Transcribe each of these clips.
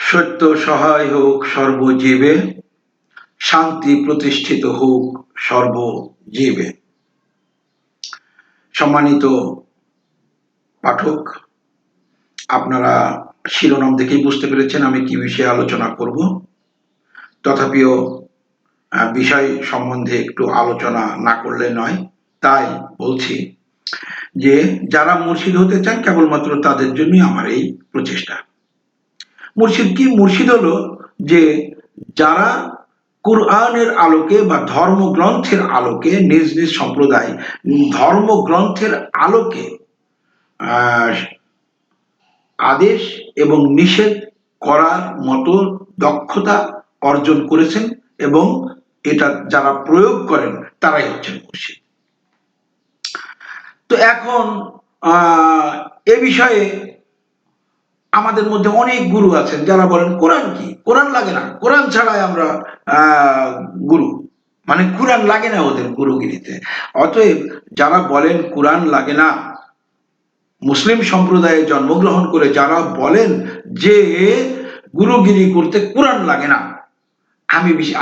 সত্য সহায় হোক সর্বজীবে, শান্তি প্রতিষ্ঠিত হোক সর্বজীবে। সম্মানিত পাঠক, আপনারা শিরোনাম দেখেই বুঝতে পেরেছেন আমি কি বিষয়ে আলোচনা করব। তথাপিও বিষয় সম্বন্ধে একটু আলোচনা না করলে নয়, তাই বলছি যে যারা মুর্শিদ হতে চান কেবলমাত্র তাদের জন্যই আমার এই প্রচেষ্টা। মুর্শিদ কি? মুর্শিদ হলো যে যারা কুরআনের আলোকে বা ধর্মগ্রন্থের আলোকে নিজ নিজ সম্প্রদায় ধর্মগ্রন্থের আলোকে আদেশ এবং নিষেধ করার মতো দক্ষতা অর্জন করেছেন এবং এটা যারা প্রয়োগ করেন তারাই হচ্ছেন মুর্শিদ। তো এখন এ বিষয়ে আমাদের মধ্যে অনেক গুরু আছেন যারা বলেন কোরআন কি? কোরআন লাগে না, কোরআন ছাড়াই আমরা গুরু, মানে কোরআন লাগে না ওদের গুরুগিরিতে। অতএব যারা বলেন কোরআন লাগে না, মুসলিম সম্প্রদায়ে জন্মগ্রহণ করে যারা বলেন যে গুরুগিরি করতে কোরআন লাগে না,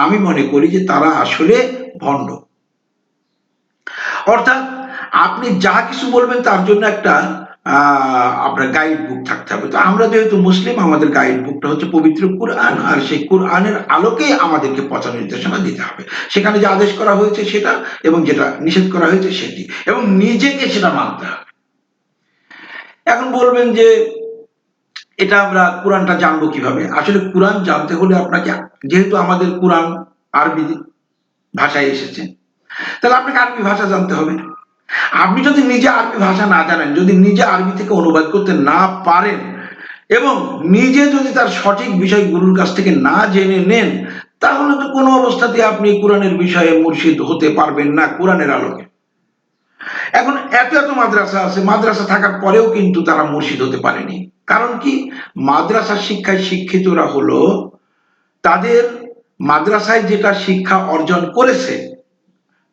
আমি মনে করি যে তারা আসলে ভণ্ড। অর্থাৎ আপনি যা কিছু বলবেন তার জন্য একটা আপনার গাইড বুক থাকতে হবে। তো আমরা যেহেতু মুসলিম, আমাদের গাইড বুকটা হচ্ছে পবিত্র কুরআন, আর সেই কুরআনের আলোকেই আমাদেরকে পথ নির্দেশনা দিতে হবে। সেখানে যে আদেশ করা হয়েছে সেটা, এবং যেটা নিষেধ করা হয়েছে সেটি, এবং নিজেকে সেটা মানতে হবে। এখন বলবেন যে এটা আমরা কোরআনটা জানবো কিভাবে? আসলে কোরআন জানতে হলে আপনাকে, যেহেতু আমাদের কোরআন আরবি ভাষায় এসেছে, তাহলে আপনাকে আরবি ভাষা জানতে হবে। আপনি যদি নিজে আরবি ভাষা না জানেন, যদি নিজে আরবি থেকে অনুবাদ করতে না পারেন, এবং নিজে যদি তার সঠিক বিষয় গুরুর কাছ থেকে না জেনে নেন, তাহলে তো কোনো অবস্থাতে আপনি কোরআনের বিষয়ে মুর্শিদ হতে পারবেন না কোরআনের আলোকে। এখন এত এত মাদ্রাসা আছে, মাদ্রাসা থাকার পরেও কিন্তু তারা মুর্শিদ হতে পারেনি। কারণ কি? মাদ্রাসার শিক্ষায় শিক্ষিতরা হলো তাদের মাদ্রাসায় যেটা শিক্ষা অর্জন করেছে,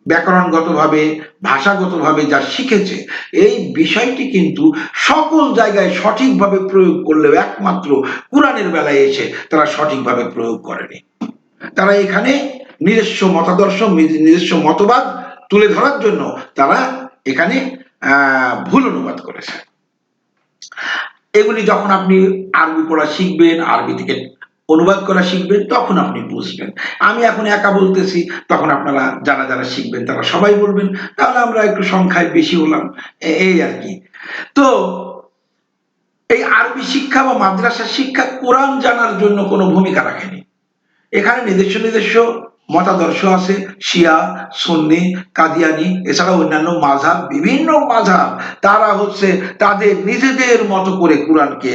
ব্যাকরণগতভাবে ভাষাগতভাবে যা শিখেছে, এই বিষয়টি কিন্তু সকল জায়গায় সঠিকভাবে প্রয়োগ করলেও একমাত্র কোরআনের বেলায় এসে তারা সঠিকভাবে প্রয়োগ করেনি। তারা এখানে নিজস্ব মতাদর্শ, নিজস্ব মতবাদ তুলে ধরার জন্য তারা এখানে ভুল অনুবাদ করেছে। এগুলি যখন আপনি আরবি পড়া শিখবেন, আরবি থেকে অনুবাদ করা শিখবেন, তখন আপনি বুঝবেন। আমি এখন একা বলতেছি, তখন আপনারা যারা যারা শিখবেন তারা সবাই বলবেন, তাহলে আমরা একটু সংখ্যায় বেশি হলাম, এই আর কি। তো এই আরবি শিক্ষা বা মাদ্রাসা শিক্ষা কোরআন জানার জন্য কোনো ভূমিকা রাখেনি। এখানে নিজস্ব নিজস্ব মতাদর্শ আছে, শিয়া, সুন্নি, কাদিয়ানি, এছাড়া অন্যান্য মাযহাব, বিভিন্ন মাযহাব, তারা হচ্ছে তাদের নিজেদের মতো করে কোরআনকে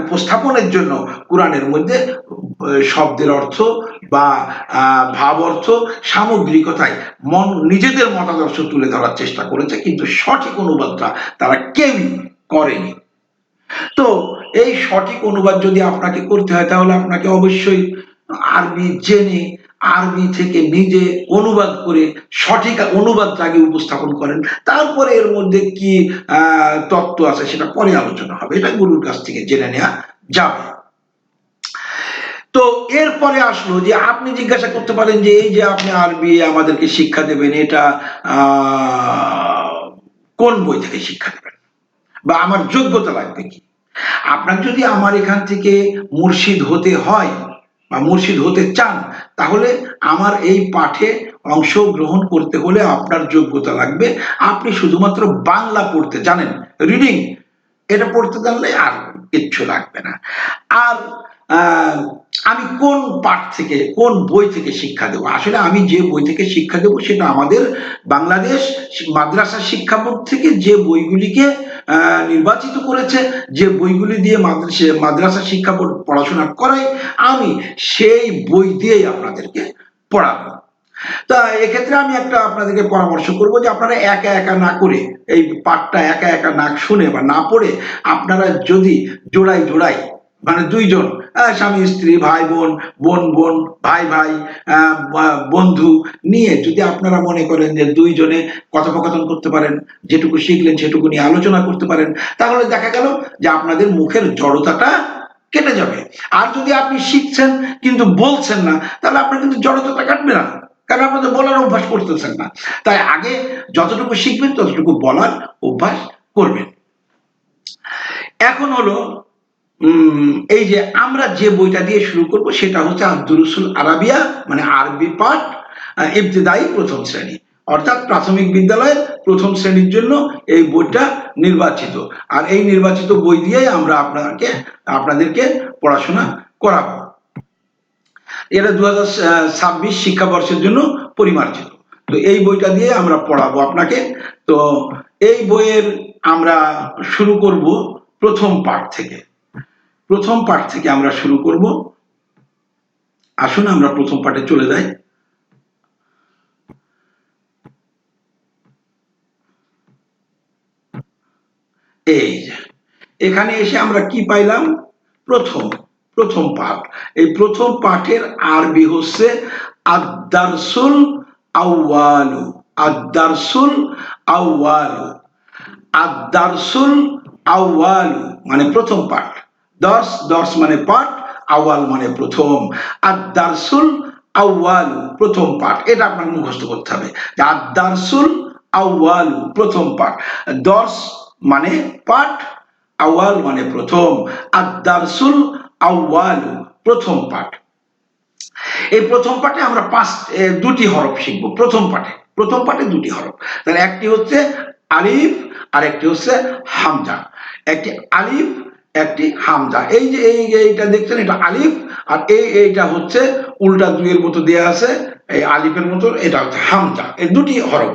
উপস্থাপনের জন্য কোরআনের মধ্যে শব্দের অর্থ বা ভাব অর্থ, সামগ্রিকতায় নিজেদের মতাদর্শ তুলে ধরার চেষ্টা করেছে, কিন্তু সঠিক অনুবাদটা তারা কেউই করেনি। তো এই সঠিক অনুবাদ যদি আপনাকে করতে হয়, তাহলে আপনাকে অবশ্যই আরবি জেনে আরবি থেকে নিজে অনুবাদ করে সঠিক অনুবাদটা আগে উপস্থাপন করেন, তারপরে এর মধ্যে কি তত্ত্ব আছে সেটা পরে আলোচনা হবে, এটা গুরুর কাছ থেকে জেনে নেওয়া যাবে। তো এরপরে আসলো যে আপনি জিজ্ঞাসা করতে পারেন যে এই যে আপনি আরবি আমাদেরকে শিক্ষা দেবেন, এটা কোন বই থেকে শিক্ষা দেবেন, বা আমার যোগ্যতা লাগবে কি? আপনার যদি আমার এখান থেকে মুর্শিদ হতে হয় বা মুর্শিদ হতে চান, তাহলে আমার এই পাঠে অংশগ্রহণ করতে হলে আপনার যোগ্যতা লাগবে। আপনি শুধুমাত্র বাংলা পড়তে জানেন, রিডিং এটা পড়তে জানলে আর কিচ্ছু লাগবে না। আর আমি কোন পাঠ থেকে, কোন বই থেকে শিক্ষা দেবো? আসলে আমি যে বই থেকে শিক্ষা দেবো সেটা আমাদের বাংলাদেশ মাদ্রাসা শিক্ষা বোর্ড থেকে যে বইগুলিকে নির্বাচিত করেছে, যে বইগুলি দিয়ে মাদ্রাসা শিক্ষা বোর্ড পড়াশোনা করায়, আমি সেই বই দিয়েই আপনাদেরকে পড়াবো। তা এক্ষেত্রে আমি একটা আপনাদেরকে পরামর্শ করবো যে আপনারা একা একা না করে, এই পাঠটা একা একা না শুনে বা না পড়ে, আপনারা যদি জোড়াই জোড়াই, মানে দুইজন, স্বামী স্ত্রী, ভাই বোন, বোন বোন, ভাই ভাই, বন্ধু নিয়ে যদি আপনারা মনে করেন যে দুইজনে কথোপকথন করতে পারেন, যেটুকু শিখলেন সেটুকু নিয়ে আলোচনা করতে পারেন, তাহলে দেখা গেল যে আপনাদের মুখের জড়তাটা কেটে যাবে। আর যদি আপনি শিখছেন কিন্তু বলছেন না, তাহলে আপনার কিন্তু জড়তাটা কাটবে না, কারণ আপনি তো বলার অভ্যাস করতেছেন না। তাই আগে যতটুকু শিখবেন ততটুকু বলার অভ্যাস করবেন। এখন হলো এই যে আমরা যে বইটা দিয়ে শুরু করব সেটা হচ্ছে আদ-দুরুসুল আরাবিয়া, মানে আরবি পাঠ, ইবতেদায়ী প্রথম শ্রেণী, অর্থাৎ প্রাথমিক বিদ্যালয়ের প্রথম শ্রেণীর জন্য এই বইটা নির্বাচিত। আর এই নির্বাচিত বই দিয়েই আমরা আপনাদেরকে পড়াশোনা করাবো। এটা 2026 শিক্ষাবর্ষের জন্য পরিমার্জিত। তো এই বইটা দিয়ে আমরা পড়াবো আপনাকে। তো এই বইয়ের আমরা শুরু করব প্রথম পাঠ থেকে। প্রথম পাঠ থেকে আমরা শুরু করব। আসুন আমরা প্রথম পাঠে চলে যাই। এই যে এখানে এসে আমরা কি পাইলাম? প্রথম প্রথম পাঠ। এই প্রথম পাঠের আরবি হচ্ছে আদ-দারসুল আউয়ালু। আদ-দারসুল আউয়ালু। আদ-দারসুল আউয়ালু মানে প্রথম পাঠ। দর্স, দর্স মানে পাঠ, আওয়াল মানে প্রথম। আদ-দারসুল আউয়ালু প্রথম পাঠ। এটা আপনার মুখস্থ করতে হবে যে আদ-দারসুল আউয়ালু প্রথম পাঠ। দর্স মানে পাঠ, আওয়াল মানে প্রথম। আদ-দারসুল আউয়ালু প্রথম পাঠ। এই প্রথম পাঠে আমরা দুটি হরফ শিখবো। প্রথম পাঠে দুটি হরফ, তাহলে একটি হচ্ছে আলিফ আর একটি হচ্ছে হামজা। একটি আলিফ, একটি হামজা। এই যে এইটা দেখছেন, এটা আলিফ, আর এইটা হচ্ছে উল্টা দুইয়ের মতো দেয়া আছে, এই আলিফের মতো, এটা হচ্ছে হামজা। এই দুটি হরফ।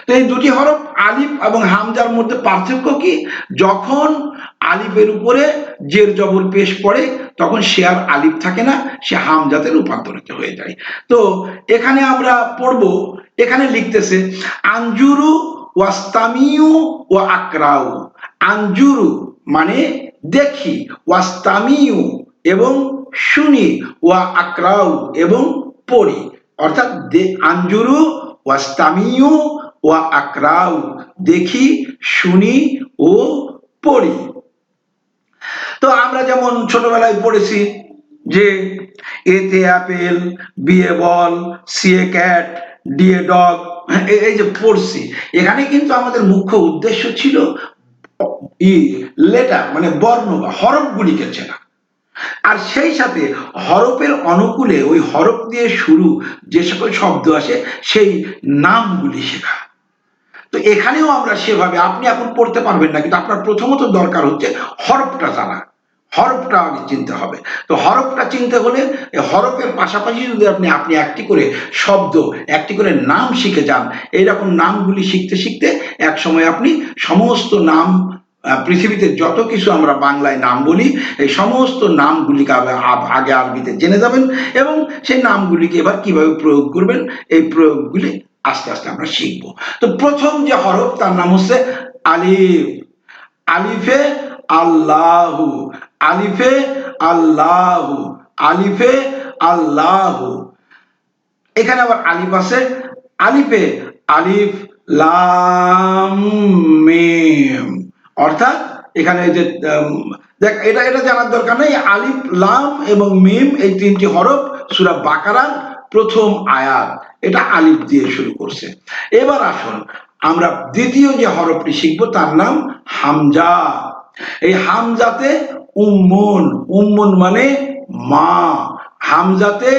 তো এই দুটি হরফ আলিফ এবং হামজার মধ্যে পার্থক্য কি? যখন আলিফের উপরে জের জবর পেশ পড়ে তখন সে আর আলিফ থাকে না, সে হামজাতে রূপান্তরিত হয়ে যায়। তো এখানে আমরা পড়ব, এখানে লিখতেছে আনজুরু ওয়াস্তামিউ ওয়া আকরাউ। আনজুরু মানে দেখি, ওয়াস্তামিউ এবং শুনি, ওয়া আকরাউ এবং পড়ি। অর্থাৎ আনজুরু ওয়াস্তামিউ ওয়া আকরাউ দেখি, শুনি ও পড়ি। তো আমরা যেমন ছোটবেলায় পড়েছি যে এতে অ্যাপেল, বি এ বল, সি এ ক্যাট, ডি এ ডগ, এই যে পড়ছি, এখানে কিন্তু আমাদের মুখ্য উদ্দেশ্য ছিল লেটার মানে বর্ণ বা হরফগুলিকে চেনা। আর সেই সাথে হরফের অনুকূলে ওই হরফ দিয়ে শুরু যে সকল শব্দ আসে সেই নামগুলি শেখা। তো এখানেও আমরা সেভাবে, আপনি এখন পড়তে পারবেন না, কিন্তু আপনার প্রথমত দরকার হচ্ছে হরফটা জানা। হরফটা আগে চিনতে হবে। তো হরফটা চিনতে হলে হরফের পাশাপাশি যদি আপনি একটি করে শব্দ, একটি করে নাম শিখে যান, এইরকম নামগুলি শিখতে শিখতে এক সময় আপনি সমস্ত নাম, পৃথিবীতে যত কিছু আমরা বাংলায় নাম বলি, এই সমস্ত নামগুলিকে আগে আরবিতে জেনে যাবেন এবং সেই নামগুলিকে এবার কিভাবে প্রয়োগ করবেন, এই প্রয়োগগুলি আস্তে আস্তে আমরা শিখবো। তো প্রথম যে হরফ তার নাম হচ্ছে আলিফ। আলিফে আল্লাহু, আলিফে আল্লাহু, আলিফে আল্লাহু। এখানে আবার আলিফ আছে। আলিফে আলিফ লাম মিম, অর্থাৎ এখানে যে দেখ, এটা জানার দরকার নেই। আলিফ, লাম এবং মিম এই তিনটি হরফ সূরা বাকারার প্রথম আয়াত, এটা আলিফ দিয়ে শুরু করছে। এবার আসুন আমরা দ্বিতীয় যে হরফটি শিখবো তার নাম হামজা। এই হামজাতে উম্মুন, উম্মুন মানে মা। হামজাতে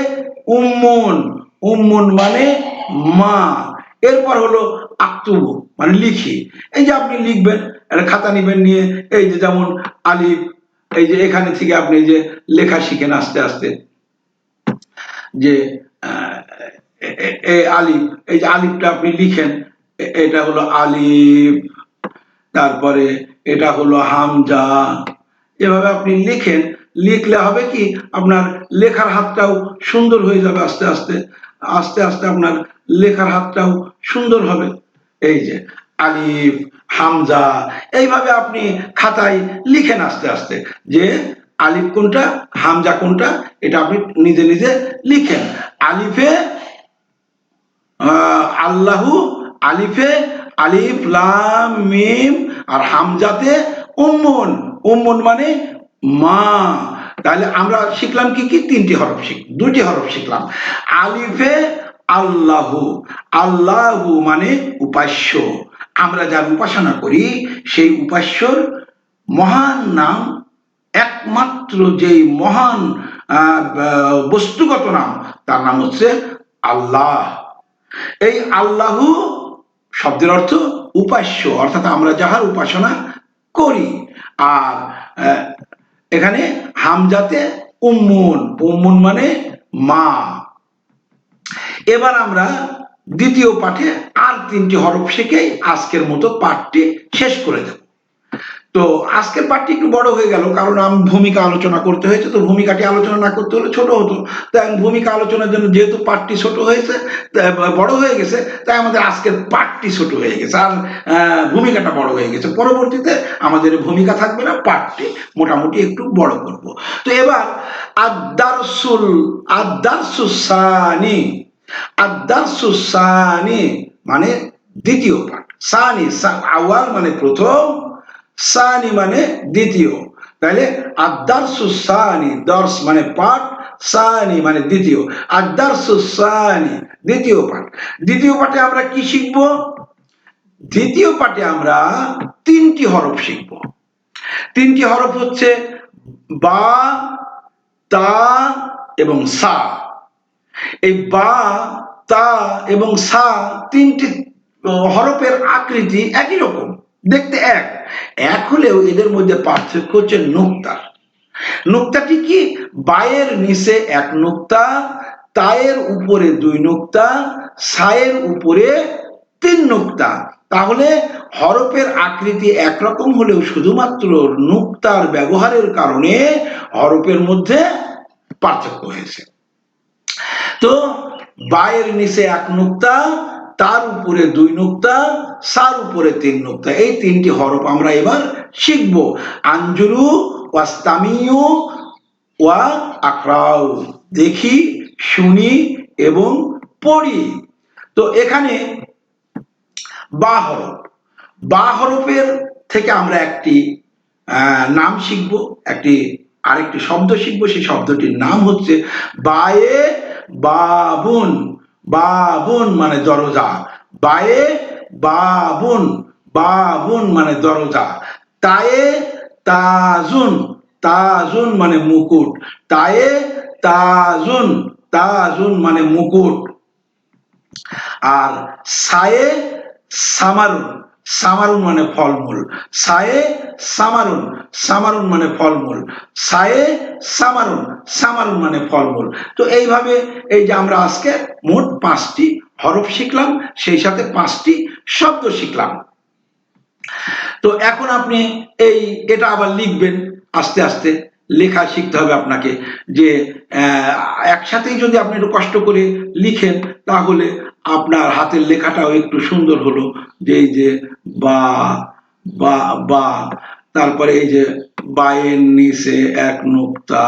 উম্মুন, উম্মুন মানে মা। এরপর হলো আক্তুবু মানে লিখি। এই যে আপনি লিখবেন, একটা খাতা নিবেন, নিয়ে এই যে যেমন আলিফ, এই যে এখানে থেকে আপনি যে লেখা শিখেন আস্তে আস্তে, যে আলিফ, এই যে আলিফটা আপনি লিখেন, এটা হলো আলিফ, তারপরে এটা হলো হামজা। এভাবে আপনি লিখেন, লিখলে হবে কি আপনার লেখার হাতটাও সুন্দর হয়ে যাবে। আস্তে আস্তে আস্তে আস্তে আপনার লেখার হাতটাও সুন্দর হবে। এই যে আলিফ, হামজা, এইভাবে আপনি খাতায় লিখেন আস্তে আস্তে, যে আলিফ কোনটা, হামজা কোনটা, এটা আপনি নিজে নিজে লিখেন। আলিফে আল্লাহু, আলিফে আলিফ লাম মিম, আর হামজাতে উম্মুন, উম্মুন মানে মা। তাহলে আমরা শিখলাম কি কি? তিনটি হরফ দুটি হরফ শিখলাম। আলিফে আল্লাহু, আল্লাহু মানে উপাস্য, আমরা যার উপাসনা করি সেই উপাস্যর মহান নাম, একমাত্র যেই মহান বস্তুগত নাম, তার নাম হচ্ছে আল্লাহ। এই আল্লাহু শব্দের অর্থ উপাস্য, অর্থাৎ আমরা যাহার উপাসনা করি। আর এখানে হামজাতে উম্মুন, উম্মুন মানে মা। এবার আমরা দ্বিতীয় পাঠে আর তিনটি হরফ শিখেই আজকের মতো পাঠটি শেষ করে দেব। তো আজকের পাঠটি একটু বড় হয়ে গেল, কারণ আমি ভূমিকা আলোচনা করতে হয়েছে, তো ভূমিকাটি আলোচনা না করতে হলে ছোট হতো। তাই ভূমিকা আলোচনার জন্য যেহেতু পাঠটি ছোট হয়েছে, বড় হয়ে গেছে, তাই আমাদের আজকের পাঠটি ছোট হয়ে গেছে, আর ভূমিকাটা বড় হয়ে গেছে। পরবর্তীতে আমাদের ভূমিকা থাকবে না, পাঠটি মোটামুটি একটু বড় করব। তো এবার আদারসুসানি, আদারসুসানি মানে দ্বিতীয় পাঠ। সানি, আওয়াল মানে প্রথম, সানি মানে দ্বিতীয়। তাহলে আদারসু সানি, দর্শ মানে পাঠ, সানি মানে দ্বিতীয়। আদারসু সানি দ্বিতীয় পাঠ। দ্বিতীয় পাঠে আমরা কি শিখব? দ্বিতীয় পাঠে আমরা তিনটি হরফ শিখব। তিনটি হরফ হচ্ছে বা, তা এবং সা। এই বা, তা এবং সা তিনটি হরফের আকৃতি একই রকম, দেখতে এক এক হলেও এদের মধ্যে পার্থক্য হচ্ছে নুক্তার। নুক্তাটি কি? বায়ের নিচে এক নুক্তা, তায়ের উপরে দুই নুক্তা, সায়ের উপরে তিন নুক্তা। তাহলে হরফের আকৃতি একরকম হলেও শুধুমাত্র নুক্তার ব্যবহারের কারণে হরফের মধ্যে পার্থক্য হয়েছে। তো বায়ের নিচে এক নুক্তা, তার উপরে দুই নুক্তা, সার উপরে তিন নুক্তা, এই তিনটি হরফ আমরা এবার শিখব। আঞ্জুরু ওয়াস্তামিউ ওয়া আকরাউ, দেখি, শুনি এবং পড়ি। তো এখানে বা হরফ, বা হরফের থেকে আমরা একটি নাম শিখব, আরেকটি শব্দ শিখব। সেই শব্দটির নাম হচ্ছে বায়ে বাবুন। বাবুন মানে দরজা, বায়ে বাবুন, বাবুন মানে দরজা। তায়ে তাজুন, তাজুন মানে মুকুট, তায়ে তাজুন, তাজুন মানে মুকুট। আর সায়ে সামারুন, সামারুন মানে ফলমূল, সায়ে সামারুন, সামারুন মানে ফলমূল, সায়ে সামারুন, সামারুন মানে ফলমূল। তো এইভাবে এই যে আমরা আজকে মোট 5টি হরফ শিখলাম, সেই সাথে 5টি শব্দ শিখলাম। তো এখন আপনি এটা আবার লিখবেন আস্তে আস্তে, লেখা শিখতে হবে আপনাকে। যে একসাথেই যদি আপনি একটু কষ্ট করে লিখেন, তাহলে আপনার হাতের লেখাটাও একটু সুন্দর হলো। যে এই যে বা, বা বা, তারপরে এই যে বায়ের নিচে এক নুক্তা,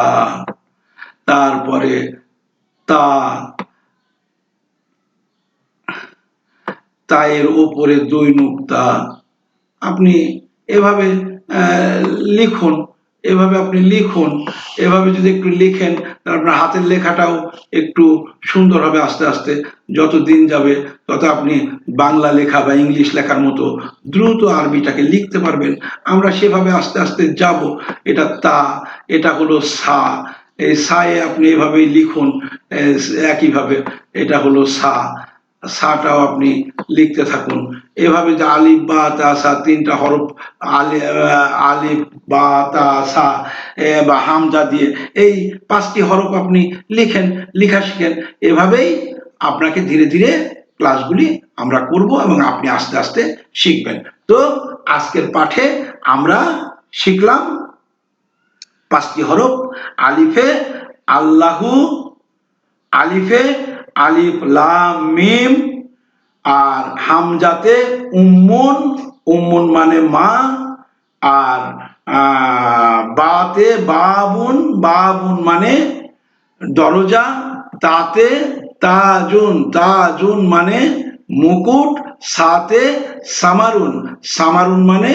তারপরে তা, তায়ের উপরে দুই নুক্তা। আপনি এভাবে লিখুন, এভাবে আপনি লিখুন। এভাবে যদি একটু লিখেন, তাহলে আপনার হাতের লেখাটাও একটু সুন্দর হবে। আস্তে আস্তে যত দিন যাবে তত আপনি বাংলা লেখা বা ইংলিশ লেখার মতো দ্রুত আরবিটাকে লিখতে পারবেন। আমরা সেভাবে আস্তে আস্তে যাব। এটা তা, এটা হলো সা, এই সায়ে আপনি এভাবেই লিখুন। একইভাবে এটা হলো সা, সাটাও আপনি লিখতে থাকুন। এভাবে যে আলিফ বা তা সা, তিনটা হরফ, আলিফ বা তা সা বা হামজা দিয়ে এই 5টি হরফ আপনি লিখেন, লেখা শিখেন। এভাবেই আপনাকে ধীরে ধীরে ক্লাসগুলি আমরা করব এবং আপনি আস্তে আস্তে শিখবেন। তো আজকের পাঠে আমরা শিখলাম 5টি হরফ। আলিফে আল্লাহু, আলিফে আলিফ লাম মিম, আর হামজাতে উম্মুন, উম্মুন মানে মা, আর বাতে বাবুন, বাবুন মানে দরজা, তাতে তাজুন, তাজুন মানে মুকুট, সাতে সামারুন, সামারুন মানে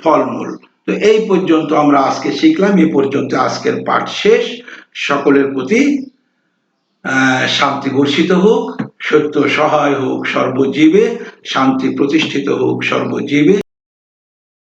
ফলমূল। তো এই পর্যন্ত আমরা আজকে শিখলাম, এই পর্যন্ত আজকের পাঠ শেষ। সকলের প্রতি শান্তি বর্ষিত হোক, সত্য সহায় হোক সর্বজীবে, শান্তি প্রতিষ্ঠিত হোক সর্বজীবে।